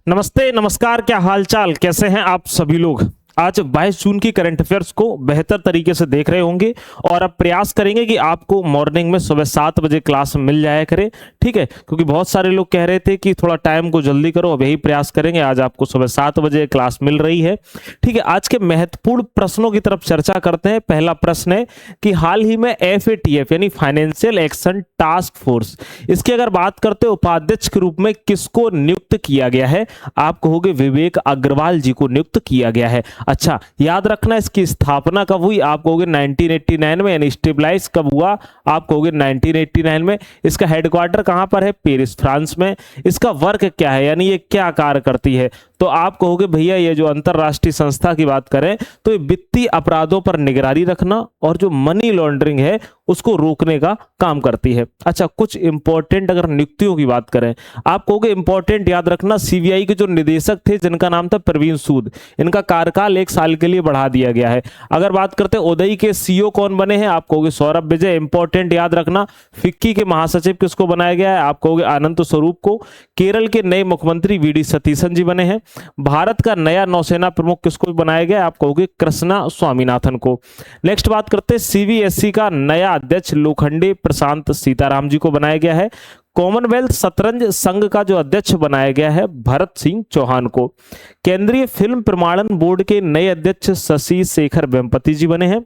नमस्ते, नमस्कार, क्या हाल चाल, कैसे हैं आप सभी लोग। आज 22 जून की करंट अफेयर्स को बेहतर तरीके से देख रहे होंगे और अब प्रयास करेंगे कि आपको मॉर्निंग में सुबह 7 बजे क्लास मिल जाया करे। ठीक है, क्योंकि बहुत सारे लोग कह रहे थे कि थोड़ा टाइम को जल्दी करो, अब यही प्रयास करेंगे। आज आपको सुबह 7 बजे क्लास मिल रही है। ठीक है, आज के महत्वपूर्ण प्रश्नों की तरफ चर्चा करते हैं। पहला प्रश्न है कि हाल ही में FATF यानी फाइनेंशियल एक्शन टास्क फोर्स, इसकी अगर बात करते हैं उपाध्यक्ष के रूप में किसको नियुक्त किया गया है। आप कहोगे विवेक अग्रवाल जी को नियुक्त किया गया है। अच्छा, याद रखना इसकी स्थापना कब हुई। आप कहोगे 1989 में, यानी स्टेबलाइज कब हुआ। आप कहोगे 1989 में। इसका हेडक्वार्टर कहां पर है, पेरिस फ्रांस में। इसका वर्क क्या है, यानी ये क्या कार्य करती है। तो आप कहोगे भैया ये जो अंतरराष्ट्रीय संस्था की बात करें तो ये वित्तीय अपराधों पर निगरानी रखना और जो मनी लॉन्ड्रिंग है उसको रोकने का काम करती है। अच्छा, कुछ इंपॉर्टेंट अगर नियुक्तियों की बात करें, आप कहोगे इंपॉर्टेंट याद रखना, CBI के जो निदेशक थे जिनका नाम था प्रवीण सूद, इनका कार्यकाल 1 साल के लिए बढ़ा दिया गया है। अगर बात करते हैं उदय के CEO कौन बने हैं, आप कहोगे सौरभ विजय। इंपॉर्टेंट याद रखना, फिक्की के महासचिव किसको बनाया गया है, आप कहोगे अनंत स्वरूप को। केरल के नए मुख्यमंत्री VD सतीशन जी बने हैं। भारत का नया नौसेना प्रमुख किसको बनाया गया, आप कहोगे कृष्णा स्वामीनाथन को। नेक्स्ट बात करते हैं CBSE का नया अध्यक्ष लोखंडे प्रशांत सीताराम जी को बनाया गया है। कॉमनवेल्थ शतरंज संघ का जो अध्यक्ष बनाया गया है भरत सिंह चौहान को। केंद्रीय फिल्म प्रमाणन बोर्ड के नए अध्यक्ष शशि शेखर वेम्पति जी बने हैं।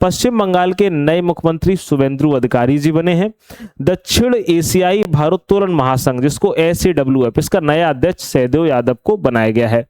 पश्चिम बंगाल के नए मुख्यमंत्री शुभेंदु अधिकारी जी बने हैं। दक्षिण एशियाई भारोत्तोलन महासंघ जिसको SAWF, इसका नया अध्यक्ष सहदेव यादव को बनाया गया है।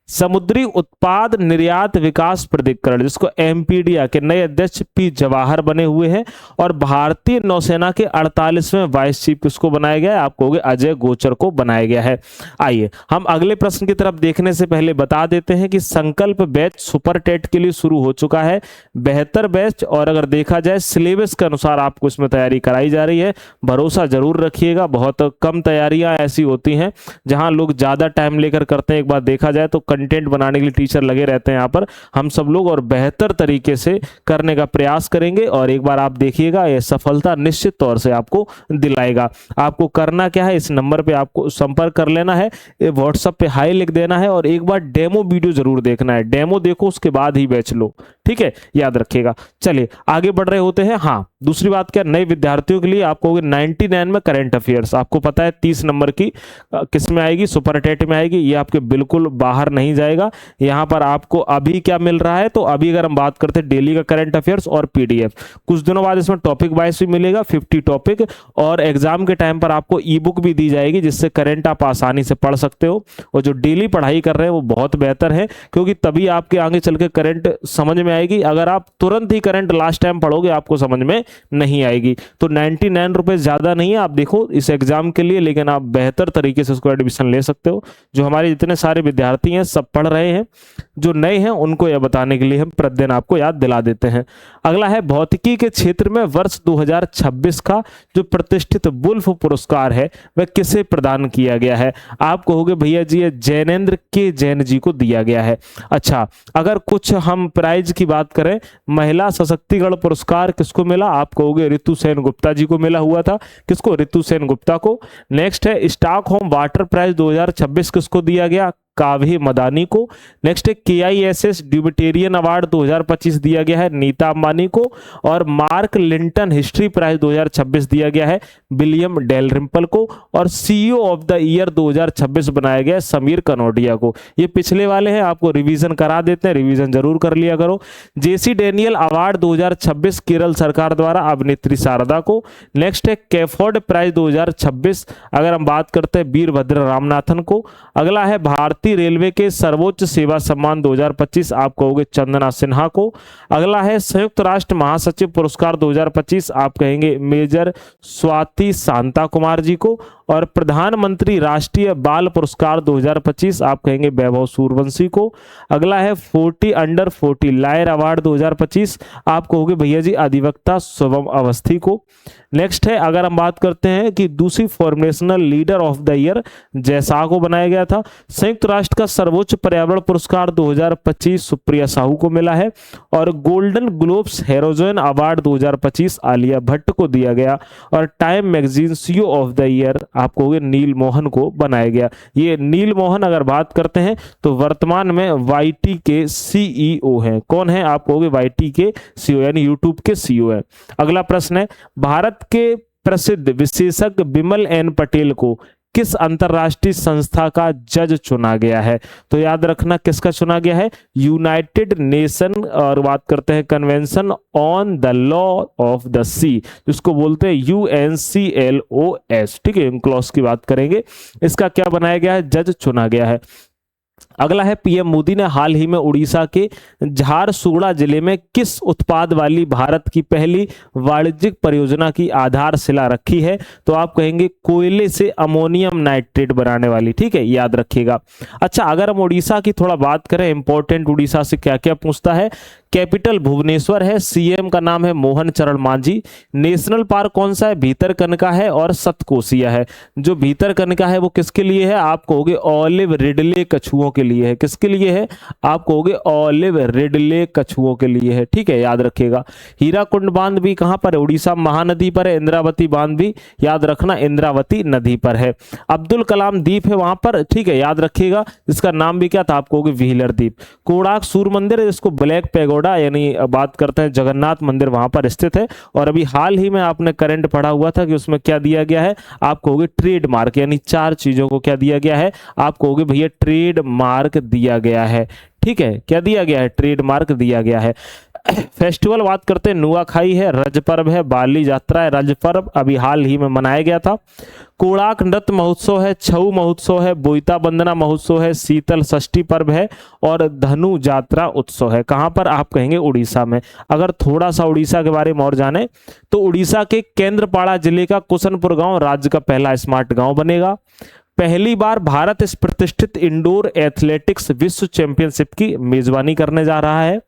समुद्री उत्पाद निर्यात विकास प्राधिकरण जिसको MPDA के नए अध्यक्ष P जवाहर बने हुए हैं। और भारतीय नौसेना के 48वें वाइस चीफ किसको बनाया गया है, आप कहोगे अजय गोचर को बनाया गया है। आइए हम अगले प्रश्न की तरफ देखने से पहले बता देते हैं कि संकल्प बैच सुपर टेट के लिए शुरू हो चुका है, बेहतर बैच। और अगर देखा जाए सिलेबस के अनुसार आपको इसमें तैयारी कराई जा रही है। भरोसा जरूर रखिएगा, बहुत कम तैयारियां ऐसी होती हैं जहां लोग ज्यादा टाइम लेकर करते हैं। एक बार देखा जाए तो कंटेंट बनाने के लिए टीचर लगे रहते हैं यहाँ पर, हम सब लोग, और बेहतर तरीके से करने का प्रयास करेंगे। और एक बार आप देखिएगा, यह सफलता निश्चित तौर से आपको दिलाएगा। आपको करना क्या है, इस नंबर पे आपको संपर्क कर लेना है, WhatsApp पे हाई लिख देना है और एक बार डेमो वीडियो जरूर देखना है। डेमो देखो उसके बाद ही बैच लो, ठीक है, याद रखिएगा। चलिए आगे बढ़ रहे होते हैं। हाँ, दूसरी बात क्या, नए विद्यार्थियों के लिए आप कहोगे 99 में करंट अफेयर्स, आपको पता है 30 नंबर की किस में आएगी, सुपर टेट में आएगी। ये आपके बिल्कुल बाहर नहीं जाएगा। यहाँ पर आपको अभी क्या मिल रहा है, तो अभी अगर हम बात करते हैं डेली का करंट अफेयर्स और PDF, कुछ दिनों बाद इसमें टॉपिक वाइज भी मिलेगा 50 टॉपिक। और एग्जाम के टाइम पर आपको ई-बुक भी दी जाएगी जिससे करंट आप आसानी से पढ़ सकते हो। और जो डेली पढ़ाई कर रहे हैं वो बहुत बेहतर है, क्योंकि तभी आपके आगे चल के करंट समझ में आएगी। अगर आप तुरंत ही करंट लास्ट टाइम पढ़ोगे आपको समझ में नहीं आएगी। तो 99 रुपए ज्यादा नहीं है, आप देखो इस एग्जाम के लिए, लेकिन आप बेहतर तरीके से उसको एडमिशन ले सकते हो। जो हमारे जितने सारे विद्यार्थी हैं सब पढ़ रहे हैं, जो नए हैं उनको यह बताने के लिए हम प्रतिदिन आपको याद दिला देते हैं। अगला है भौतिकी के क्षेत्र में वर्ष 2026 का जो प्रतिष्ठित वुल्फ पुरस्कार है वह किसे प्रदान किया गया है। आप कहोगे भैया जी ये जैनेन्द्र के जैन जी को दिया गया है। अच्छा, अगर कुछ हम प्राइज की बात करें, महिला सशक्तिकरण पुरस्कार किसको मिला, आप कहोगे रितु सेन गुप्ता जी को मिला हुआ था। किसको, रितु सेन गुप्ता को। नेक्स्ट है स्टॉकहोम वाटर प्राइज 2026 किसको दिया गया, काव्य मदानी को। नेक्स्ट है KISS ड्यूबिटेरियन अवार्ड 2025 दिया गया है नीता अंबानी को। और मार्क लिंटन हिस्ट्री प्राइज 2026 दिया गया है विलियम डेलरिम्पल को। और CEO ऑफ द ईयर 2026 बनाया गया है समीर कनौडिया को। ये पिछले वाले हैं, आपको रिवीजन करा देते हैं, रिवीजन जरूर कर लिया करो। JC डेनियल अवार्ड 2026 केरल सरकार द्वारा अभिनेत्री शारदा को। नेक्स्ट है कैफोर्ड प्राइज 2026, अगर हम बात करते हैं वीरभद्र रामनाथन को। अगला है भारतीय रेलवे के सर्वोच्च सेवा सम्मान 2025, आप कहोगे चंदना सिन्हा को। अगला है संयुक्त राष्ट्र महासचिव पुरस्कार 2025, आप कहेंगे मेजर स्वाति शांता कुमार जी को। और प्रधानमंत्री राष्ट्रीय बाल पुरस्कार 2025, आप कहेंगे वैभव सूर्यवंशी को। अगला है 40 अंडर 40 लायर अवार्ड 2025, आप कहोगे भैया जी अधिवक्ता शुभम अवस्थी को। नेक्स्ट है अगर हम बात करते हैं कि दूसरी formational leader of the year जैसा को बनाया गया था। संयुक्त राष्ट्र का सर्वोच्च पर्यावरण पुरस्कार 2025 सुप्रिया साहू को मिला है। और गोल्डन ग्लोब्स हेरोजन अवार्ड 2025 आलिया भट्ट को दिया गया। और Time magazine CEO of the year आपको नील मोहन को बनाया गया। ये नील मोहन अगर बात करते हैं तो वर्तमान में वाईटी के सीईओ हैं। कौन है? आप कहोगे वाईटी के सीईओ यानी यूट्यूब के सीईओ है। अगला प्रश्न है, भारत के प्रसिद्ध विशेषज्ञ बिमल एन पटेल को किस अंतरराष्ट्रीय संस्था का जज चुना गया है? तो याद रखना किसका चुना गया है? यूनाइटेड नेशन, और बात करते हैं convention on the law of the sea, जिसको बोलते हैं UNCLOS। ठीक है, UNCLOS की बात करेंगे। इसका क्या बनाया गया है? जज चुना गया है। अगला है, पीएम मोदी ने हाल ही में उड़ीसा के झारसुगुड़ा जिले में किस उत्पाद वाली भारत की पहली वाणिज्यिक परियोजना की आधारशिला रखी है? तो आप कहेंगे कोयले से अमोनियम नाइट्रेट बनाने वाली। ठीक है, याद रखिएगा। अच्छा, अगर हम उड़ीसा की थोड़ा बात करें, इंपॉर्टेंट उड़ीसा से क्या क्या पूछता है। कैपिटल भुवनेश्वर है, सीएम का नाम है मोहन चरण मांझी। नेशनल पार्क कौन सा है? भीतरकनिका है और सतकोसिया है। जो भीतरकनिका है वो किसके लिए है? आप कहोगे ऑलिव रिडले कछुओं के लिए है। किसके लिए है? आप कहोगे ऑलिव रिडले कछुओं के लिए है। ठीक है, याद रखिएगा। हीराकुंड बांध भी कहां पर है? उड़ीसा महानदी पर है। इंद्रावती बांध भी याद रखना इंद्रावती नदी पर है। अब्दुल कलाम द्वीप है वहां पर। ठीक है, याद रखिएगा। इसका नाम भी क्या था? आप कहोगे व्हीलर द्वीप। कोणार्क सूर्य मंदिर है, इसको ब्लैक पैगोडा यानी बात करते हैं जगन्नाथ मंदिर, वहां पर स्थित है। और अभी हाल ही में आपने करंट पढ़ा हुआ था कि उसमें क्या दिया गया है? आप कहोगे ट्रेडमार्क, यानी 4 चीजों को क्या दिया गया है? आप कहोगे भैया ट्रेडमार्क दिया गया है। ठीक है, क्या दिया गया है? ट्रेडमार्क दिया गया है। फेस्टिवल बात करते हैं, नुआखाई है, रज पर्व है, बाली यात्रा है। रज पर्व अभी हाल ही में मनाया गया था। कोणार्क नृत्य महोत्सव है, छऊ महोत्सव है, बोईता वंदना महोत्सव है, शीतल षष्ठी पर्व है और धनु यात्रा उत्सव है। कहां पर? आप कहेंगे उड़ीसा में। अगर थोड़ा सा उड़ीसा के बारे में और जाने तो उड़ीसा के केंद्रपाड़ा जिले का कुशनपुर गांव राज्य का पहला स्मार्ट गांव बनेगा। पहली बार भारत इस प्रतिष्ठित इंडोर एथलेटिक्स विश्व चैंपियनशिप की मेजबानी करने जा रहा है।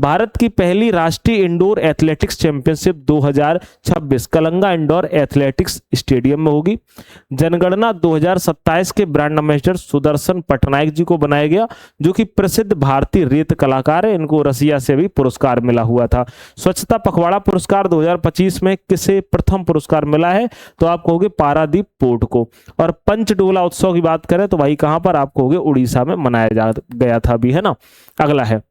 भारत की पहली राष्ट्रीय indoor athletics championship 2026 Kalinga indoor athletics stadium में होगी। जनगणना 2027 के ब्रांड एम्बेसडर सुदर्शन पटनायक जी को बनाया गया, जो कि प्रसिद्ध भारतीय रेत कलाकार है। इनको रसिया से भी पुरस्कार मिला हुआ था। स्वच्छता पखवाड़ा पुरस्कार 2025 में किसे प्रथम पुरस्कार मिला है? तो आप कहोगे पारादीप पोर्ट को। और पंचडोला उत्सव की बात करें तो भाई कहां पर? आप कहोगे उड़ीसा में मनाया गया था अभी, है ना। अगला है,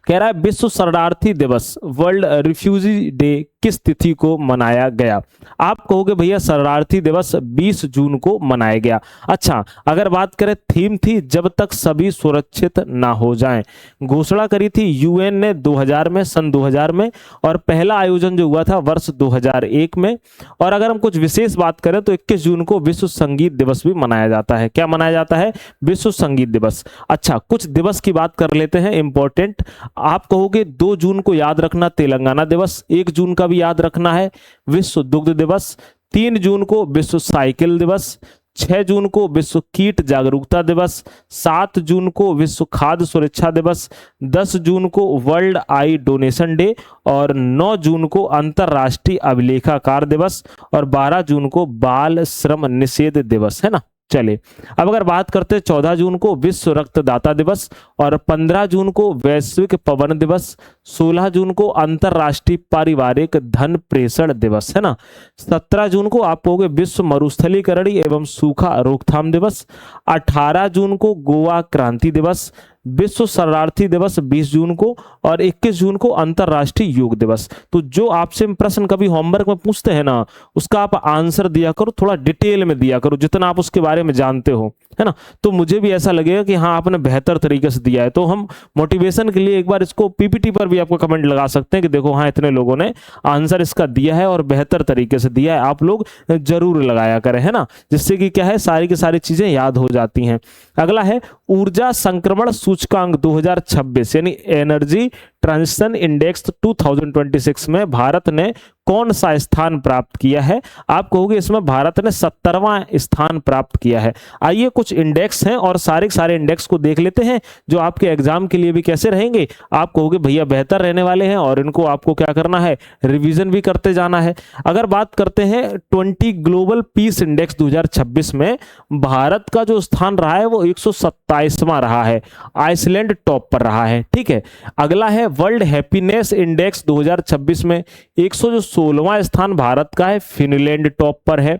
कह रहा है विश्व शरणार्थी दिवस वर्ल्ड रिफ्यूजी डे किस तिथि को मनाया गया? आप कहोगे भैया शरणार्थी दिवस 20 जून को मनाया गया। अच्छा, अगर बात करें थीम थी जब तक सभी सुरक्षित ना हो जाएं। घोषणा करी थी यूएन ने 2000 में, सन 2000 में। और पहला आयोजन जो हुआ था वर्ष 2001 में। और अगर हम कुछ विशेष बात करें तो 21 जून को विश्व संगीत दिवस भी मनाया जाता है। क्या मनाया जाता है? विश्व संगीत दिवस। अच्छा, कुछ दिवस की बात कर लेते हैं इंपॉर्टेंट। आप कहोगे 2 जून को याद रखना तेलंगाना दिवस। 1 जून का भी याद रखना है विश्व दुग्ध दिवस। 3 जून को विश्व साइकिल दिवस। 6 जून को विश्व कीट जागरूकता दिवस। 7 जून को विश्व खाद्य सुरक्षा दिवस। 10 जून को वर्ल्ड आई डोनेशन डे। और 9 जून को अंतरराष्ट्रीय अभिलेखाकार दिवस। और 12 जून को बाल श्रम निषेध दिवस, है ना। चले, अब अगर बात करते हैं 14 जून को विश्व रक्तदाता दिवस। और 15 जून को वैश्विक पवन दिवस। 16 जून को अंतरराष्ट्रीय पारिवारिक धन प्रेषण दिवस, है ना। 17 जून को आप कहोगे विश्व मरुस्थलीकरण एवं सूखा रोकथाम दिवस। 18 जून को गोवा क्रांति दिवस। विश्व शरणार्थी दिवस 20 जून को। और 21 जून को अंतरराष्ट्रीय योग दिवस। तो जो आपसे प्रश्न कभी होमवर्क में पूछते हैं ना, उसका आप आंसर दिया करो, थोड़ा डिटेल में दिया करो, जितना आप उसके बारे में जानते हो, है ना। तो मुझे भी ऐसा लगेगा कि हाँ आपने बेहतर तरीके से दिया है। तो हम मोटिवेशन के लिए एक बार इसको पीपीटी पर भी आपको कमेंट लगा सकते हैं कि देखो हाँ इतने लोगों ने आंसर इसका दिया है और बेहतर तरीके से दिया है। आप लोग जरूर लगाया करें, है ना, जिससे कि क्या है सारी की सारी चीजें याद हो जाती हैं। अगला है ऊर्जा संक्रमण सूचकांक 2026 यानी एनर्जी ट्रांजिशन इंडेक्स 2026 में भारत ने कौन सा स्थान प्राप्त किया है? आप कहोगे इसमें भारत ने 70वां स्थान प्राप्त किया है। आइए कुछ इंडेक्स हैं और सारे इंडेक्स को देख लेते हैं जो आपके एग्जाम के लिए भी कैसे रहेंगे, आप कहोगे भैया बेहतर रहने वाले हैं और इनको आपको क्या करना है, रिवीजन भी करते जाना है। अगर बात करते हैं 20 ग्लोबल पीस इंडेक्स 2026 में भारत का जो स्थान रहा है वो 127वां रहा है, आइसलैंड टॉप पर रहा है। ठीक है, अगला है वर्ल्ड हैप्पीनेस इंडेक्स 2026 में 116वां स्थान भारत का है, फिनलैंड टॉप पर है।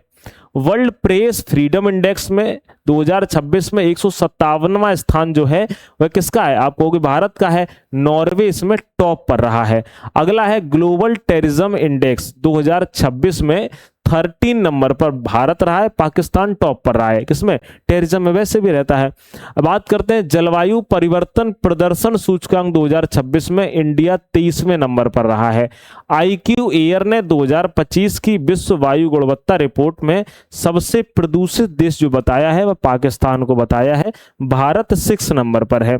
वर्ल्ड प्रेस फ्रीडम इंडेक्स में 2026 में 157वां स्थान जो है वह किसका है? आप कहोगे भारत का है, नॉर्वे इसमें टॉप पर रहा है। अगला है ग्लोबल टेररिज्म इंडेक्स 2026 में 13 नंबर पर भारत रहा है, पाकिस्तान टॉप पर रहा है। किसमें? टेररिज्म में वैसे भी रहता है। अब बात करते हैं जलवायु परिवर्तन प्रदर्शन सूचकांक 2026 में इंडिया 23वें नंबर पर रहा है। IQ एयर ने 2025 की विश्व वायु गुणवत्ता रिपोर्ट में सबसे प्रदूषित देश जो बताया है वह पाकिस्तान को बताया है, भारत 6 नंबर पर है।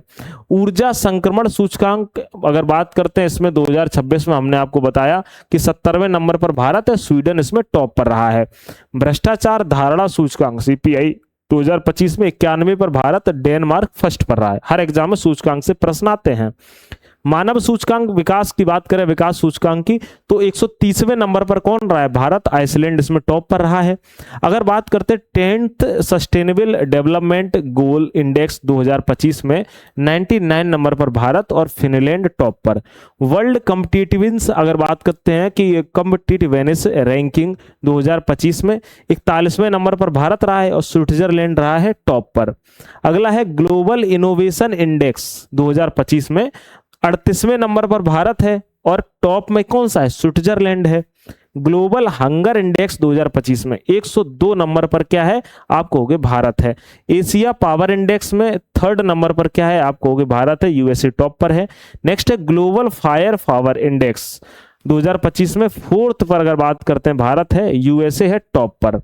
ऊर्जा संक्रमण सूचकांक अगर बात करते हैं इसमें 2026 में हमने आपको बताया कि 70वें नंबर पर भारत है, स्वीडन इसमें टॉप पर रहा है। भ्रष्टाचार धारणा सूचकांक CPI 2025 में 91 पर भारत, डेनमार्क फर्स्ट पर रहा है। हर एग्जाम में सूचकांक से प्रश्न आते हैं। मानव सूचकांक विकास की बात करें, विकास सूचकांक की, तो 130वें नंबर पर कौन रहा है? भारत, आइसलैंड इसमें टॉप पर रहा है। अगर बात करते हैं 10th sustainable development goal index 2025 में 99 नंबर पर भारत और फिनलैंड टॉप पर। वर्ल्ड कॉम्पिटिटिवनेस अगर बात करते हैं कि कॉम्पिटिटिवनेस रैंकिंग 2025 में 41वें नंबर पर भारत रहा है और स्विट्जरलैंड रहा है टॉप पर। अगला है ग्लोबल इनोवेशन इंडेक्स 2025 में 38वें नंबर पर भारत है और टॉप में कौन सा है? स्विट्जरलैंड है। ग्लोबल हंगर इंडेक्स 2025 में 102 नंबर पर क्या है? आप कहोगे भारत है। एशिया पावर इंडेक्स में 3rd नंबर पर क्या है? आप कहोगे भारत है, USA टॉप पर है। नेक्स्ट है ग्लोबल फायर पावर इंडेक्स 2025 में 4th पर अगर बात करते हैं भारत है, USA है टॉप पर।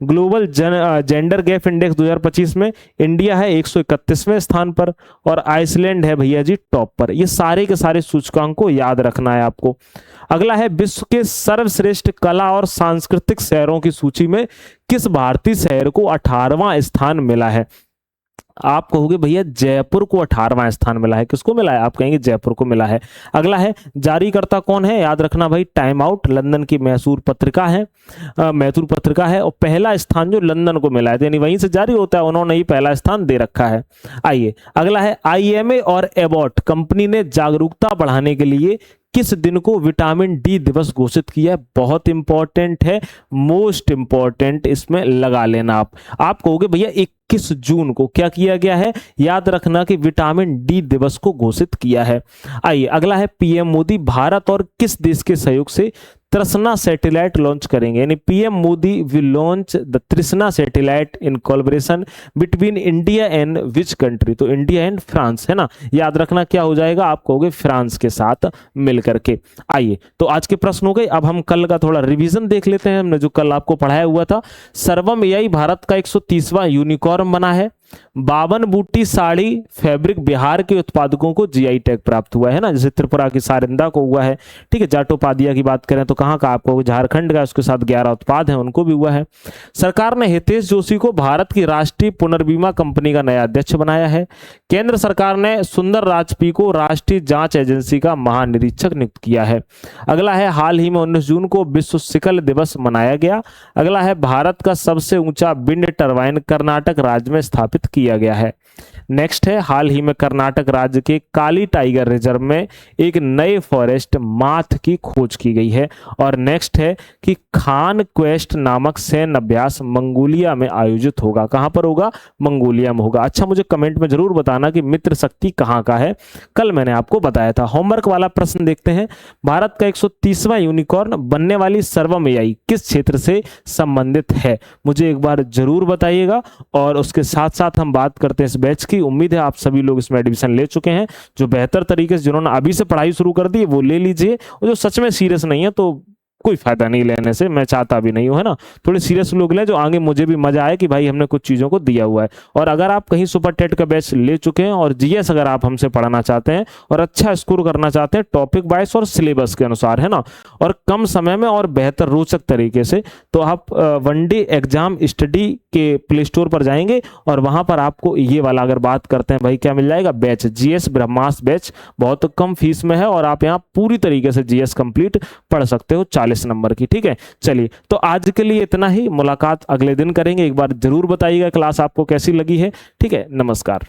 ग्लोबल जेंडर गैप इंडेक्स 2025 में इंडिया है 131वें स्थान पर और आइसलैंड है भैया जी टॉप पर। ये सारे के सारे सूचकांक को याद रखना है आपको। अगला है विश्व के सर्वश्रेष्ठ कला और सांस्कृतिक शहरों की सूची में किस भारतीय शहर को 18वां स्थान मिला है? आप कहोगे भैया जयपुर को 18वां स्थान मिला है। किसको मिला है? आप कहेंगे जयपुर को मिला है। अगला है जारीकर्ता कौन है? याद रखना भाई, टाइम आउट, लंदन की मैसूर पत्रिका है, मैसूर पत्रिका है और पहला स्थान जो लंदन को मिला है यानी वहीं से जारी होता है, उन्होंने ही पहला स्थान दे रखा है। आइए अगला है IMA और एबॉट कंपनी ने जागरूकता बढ़ाने के लिए किस दिन को विटामिन डी दिवस घोषित किया है? बहुत इंपॉर्टेंट है, मोस्ट इंपॉर्टेंट, इसमें लगा लेना आप कहोगे भैया 21 जून को क्या किया गया है? याद रखना कि विटामिन डी दिवस को घोषित किया है। आइए अगला है PM मोदी भारत और किस देश के सहयोग से तृष्णा सैटेलाइट लॉन्च करेंगे? यानी PM Modi will launch the Trishna satellite in collaboration between India and which country? तो इंडिया एंड फ्रांस है ना, याद रखना क्या हो जाएगा? आप कहोगे फ्रांस के साथ मिल करके। आइए तो आज के प्रश्न हो गए, अब हम कल का थोड़ा रिवीजन देख लेते हैं। हमने जो कल आपको पढ़ाया हुआ था, सर्वम AI भारत का 130वां यूनिकॉर्न बना है। 52 बूटी साड़ी फैब्रिक बिहार के उत्पादकों को GI टैग प्राप्त हुआ है ना, जैसे त्रिपुरा की सारिंदा को हुआ है। ठीक है, जाटोपादिया की बात करें तो कहाँ का? आपको झारखंड का, उसके साथ 11 उत्पाद हैं, उनको भी हुआ है। सरकार ने हितेश जोशी को भारत की राष्ट्रीय पुनर्बीमा कंपनी का नया अध्यक्ष बनाया है। केंद्र सरकार ने सुंदर राजपी को राष्ट्रीय जांच एजेंसी का महानिरीक्षक नियुक्त किया है। अगला है हाल ही में 19 जून को विश्व सिकल दिवस मनाया गया। अगला है भारत का सबसे ऊंचा विंड टरबाइन कर्नाटक राज्य में स्थापित किया गया है। नेक्स्ट है हाल ही में कर्नाटक राज्य के काली टाइगर रिजर्व में एक नए फॉरेस्ट माथ की खोज की गई है। और नेक्स्ट है कि खान क्वेस्ट नामक सैन्य अभ्यास मंगोलिया में आयोजित होगा। कहां पर होगा? मंगोलिया में होगा। अच्छा, मुझे कमेंट में जरूर बताना कि मित्र शक्ति कहां का है, कल मैंने आपको बताया था। होमवर्क वाला प्रश्न देखते हैं। भारत का 130वां यूनिकॉर्न बनने वाली सर्वम AI किस क्षेत्र से संबंधित है? मुझे एक बार जरूर बताइएगा। और उसके साथ साथ हम बात करते हैं इस बैच की। उम्मीद है आप सभी लोग इसमें एडमिशन ले चुके हैं। जो बेहतर तरीके से जिन्होंने अभी से पढ़ाई शुरू कर दी वो ले लीजिए, और जो सच में सीरियस नहीं है तो कोई फायदा नहीं लेने से, मैं चाहता भी नहीं हूं, है ना। थोड़े सीरियस लोग लें जो आगे मुझे भी मजा आए कि भाई हमने कुछ चीजों को दिया हुआ है। और अगर आप कहीं सुपर टेट का बैच ले चुके हैं और जीएस अगर आप हमसे पढ़ाना चाहते हैं और अच्छा स्कोर करना चाहते हैं टॉपिक वाइज और सिलेबस के अनुसार, है ना, और कम समय में और बेहतर रोचक तरीके से, तो आप वनडे एग्जाम स्टडी के प्ले स्टोर पर जाएंगे और वहां पर आपको ये वाला अगर बात करते हैं भाई क्या मिल जाएगा, बैच जीएस ब्रह्मास्त्र बैच, बहुत कम फीस में है और आप यहाँ पूरी तरीके से जीएस कंप्लीट पढ़ सकते हो 40 नंबर की। ठीक है, चलिए तो आज के लिए इतना ही, मुलाकात अगले दिन करेंगे। एक बार जरूर बताइएगा क्लास आपको कैसी लगी है। ठीक है, नमस्कार।